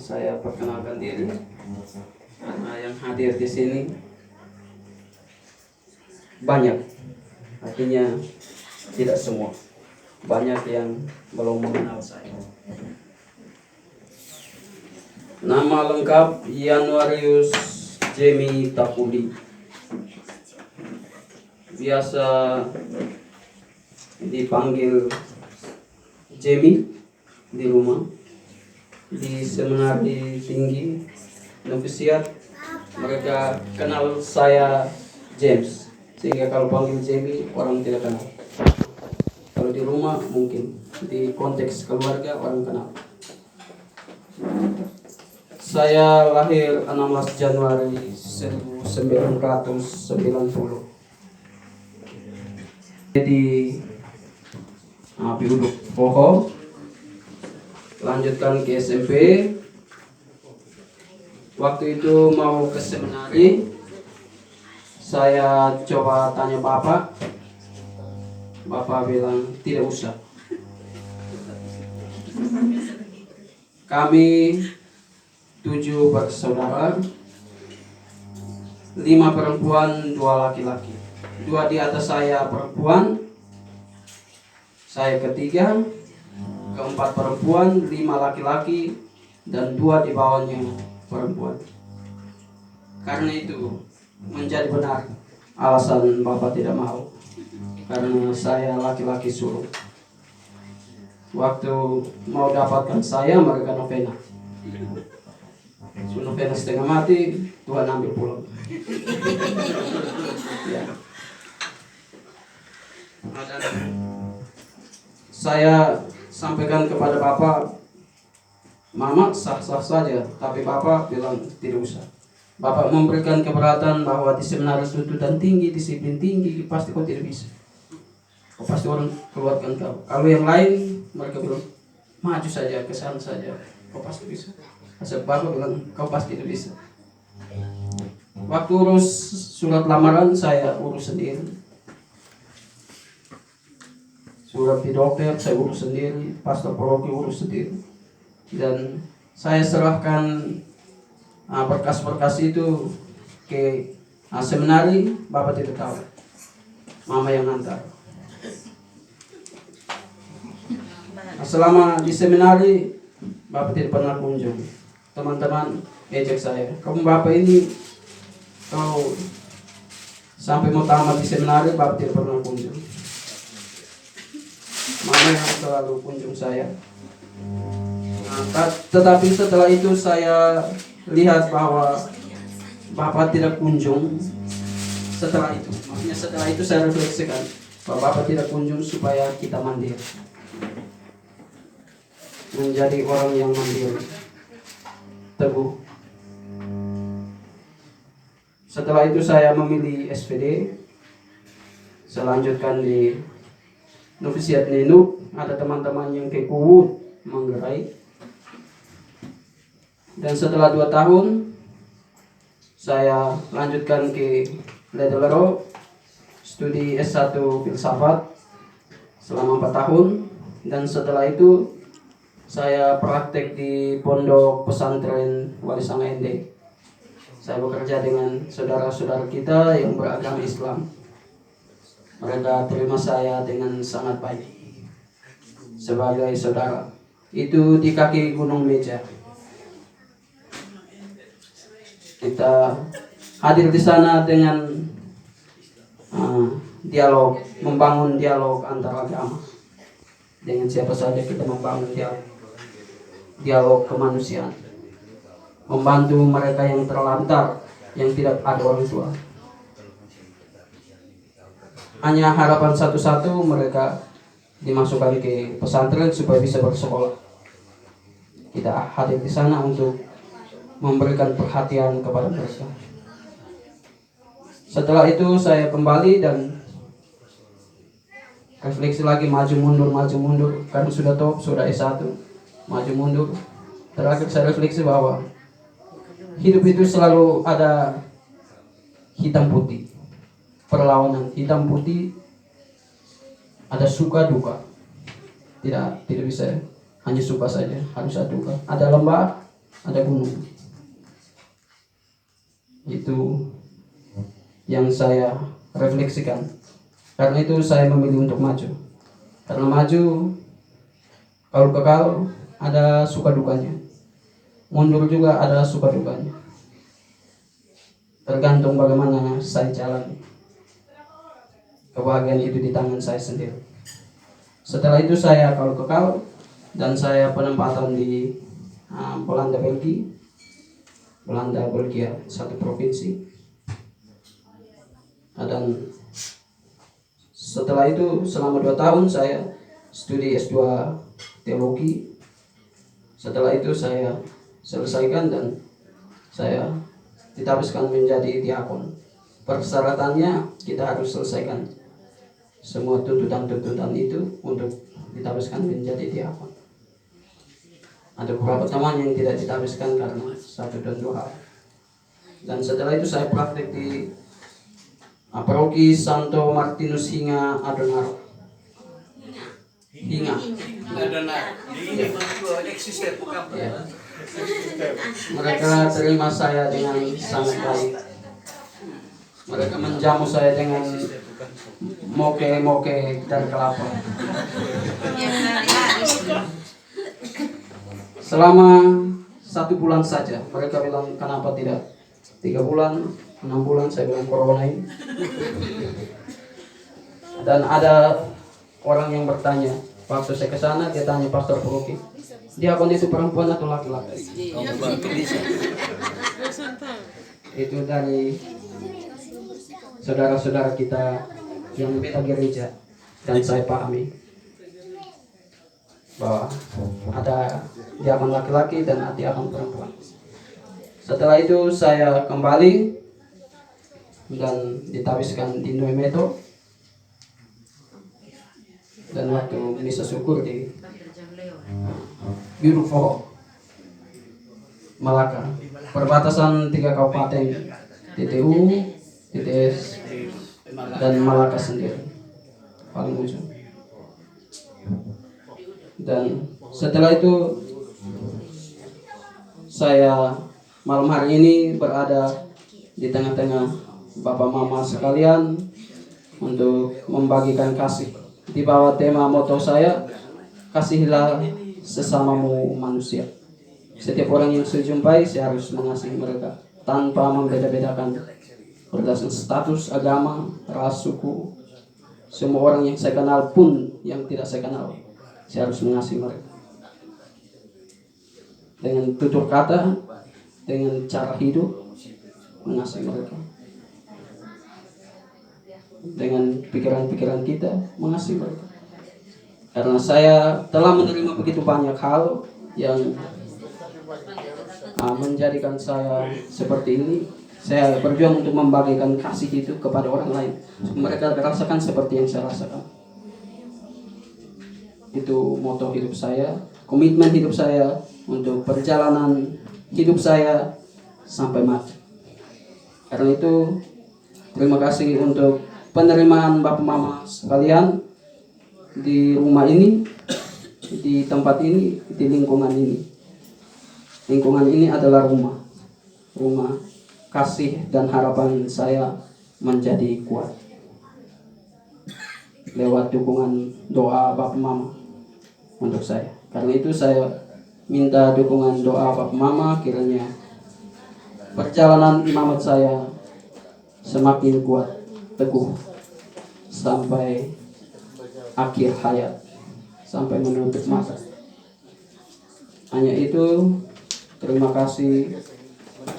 saya perkenalkan diri karena yang hadir di sini banyak, artinya tidak semua, banyak yang belum mengenal saya. Nama lengkap Yanuarius Jemi Tapuli, biasa dipanggil Jemi di rumah. Di seminari tinggi novisiat mereka kenal saya James, sehingga kalau panggil Jamie orang tidak kenal. Kalau di rumah mungkin, di konteks keluarga orang kenal. Saya lahir 16 Januari 1990 di Biuduk Poho, lanjutkan ke SMP. Waktu itu mau ke seminari, saya coba tanya bapak bilang tidak usah. Kami 7 bersaudara, 5 perempuan, 2 laki-laki. 2 di atas saya perempuan, saya ketiga, keempat perempuan, 5 laki-laki, dan 2 di bawahnya perempuan. Karena itu menjadi benar alasan bapak tidak mau, karena saya laki-laki sulung. Waktu mau dapatkan saya, mereka novena. Novena setengah mati, Tuhan ambil pulang. Ya. Saya sampaikan kepada bapak, mama sah-sah saja, tapi bapak bilang tidak usah. Bapak memberikan keberatan bahwa di seminari tuntutan tinggi, disiplin tinggi, pasti kau tidak bisa. Kau pasti orang keluarkan kau. Kalau yang lain, mereka bilang maju saja, ke sana saja, kau pasti bisa. Asal bapak bilang kau pasti tidak bisa. Waktu urus surat lamaran, saya urus sendiri. Surat di dokter saya urus sendiri, pastor paroki urus sendiri, dan saya serahkan berkas-berkas itu ke seminari. Bapak tidak tahu, mama yang hantar. Selama di seminari bapak tidak pernah kunjung. Teman-teman ejek saya, kamu bapak ini kau sampai mau tamat di seminari bapak tidak pernah kunjung. Mama yang selalu kunjung saya. Tetapi setelah itu saya lihat bahwa bapak tidak kunjung. Setelah itu saya refleksikan bahwa bapak tidak kunjung supaya kita mandiri, menjadi orang yang mandiri, teguh. Setelah itu saya memilih SPD. Saya lanjutkan di novisiat Nenu. Ada teman-teman yang ke Kuwut, Manggarai. Dan setelah 2 tahun saya lanjutkan ke Ledolero, studi S1 filsafat selama 4 tahun. Dan setelah itu saya praktek di pondok pesantren Wali Sanga Ende. Saya bekerja dengan saudara-saudara kita yang beragama Islam. Mereka terima saya dengan sangat baik sebagai saudara. Itu di kaki Gunung Meja. Kita hadir di sana dengan dialog, membangun dialog antar agama. Dengan siapa saja kita membangun dialog kemanusiaan, membantu mereka yang terlantar, yang tidak ada orang tua. Hanya harapan satu-satu, mereka dimasukkan ke pesantren supaya bisa bersekolah. Kita hadir di sana untuk memberikan perhatian kepada mereka. Setelah itu saya kembali dan refleksi lagi, maju mundur, karena sudah top, sudah S1, maju mundur. Terakhir saya refleksi bahwa hidup itu selalu ada hitam putih, perlawanan hitam putih, ada suka duka. Tidak bisa hanya suka saja, harus ada duka. Ada lembah, ada gunung. Itu yang saya refleksikan. Karena itu saya memilih untuk maju. Karena maju, kalau kekal ada suka dukanya. Mundur juga ada suka dukanya. Tergantung bagaimana saya jalani. Kebahagiaan itu di tangan saya sendiri. Setelah itu saya kalau kekal dan saya penempatan di Belanda Belgia, satu provinsi. Dan setelah itu selama 2 tahun saya studi S2 teologi. Setelah itu saya selesaikan dan saya ditabiskan menjadi diakon. Persyaratannya kita harus selesaikan semua tuntutan-tuntutan itu untuk ditabiskan menjadi diakon. Ada beberapa teman yang tidak ditabiskan karena 1 dan 2 hal. Dan setelah itu saya praktik di Paroki Santo Martinus Hinga Adonaro. Hinga. Ya. Mereka terima saya dengan sangat baik. Mereka menjamu saya dengan moke dan kelapa. Selama 1 bulan saja. Mereka bilang kenapa tidak 3 bulan, 6 bulan. Saya bilang corona ini. Dan ada orang yang bertanya, waktu saya ke sana dia tanya pastor paroki, diakon itu perempuan atau laki-laki? Itu dari saudara-saudara kita yang beda gereja. Dan saya pahami bahwa ada diakon laki-laki dan diakon perempuan. Setelah itu saya kembali dan ditabiskan di Noemeto. Dan waktu misa syukur di Birufoho, Malaka, perbatasan 3 kabupaten, TTU, TTS, dan Malaka sendiri, paling ujung. Dan setelah itu saya malam hari ini berada di tengah-tengah Bapak Mama sekalian untuk membagikan kasih di bawah tema moto saya, kasihilah sesamamu manusia. Setiap orang yang saya jumpai saya harus mengasihi mereka tanpa membeda-bedakan berdasarkan status, agama, ras, suku. Semua orang yang saya kenal pun yang tidak saya kenal, saya harus mengasihi mereka dengan tutur kata, dengan cara hidup, mengasihi mereka dengan pikiran-pikiran kita, mengasihi mereka. Karena saya telah menerima begitu banyak hal yang menjadikan saya seperti ini. Saya berjuang untuk membagikan kasih itu kepada orang lain. Mereka merasakan seperti yang saya rasakan. Itu moto hidup saya, komitmen hidup saya untuk perjalanan hidup saya sampai mati. Karena itu terima kasih untuk penerimaan Bapak Mama sekalian di rumah ini, di tempat ini, di lingkungan ini. Lingkungan ini adalah rumah kasih dan harapan saya menjadi kuat lewat dukungan doa Bapak Mama untuk saya. Karena itu saya minta dukungan doa Bapak Mama, kiranya perjalanan imamat saya semakin kuat, teguh sampai akhir hayat, sampai menutup masa. Hanya itu, terima kasih.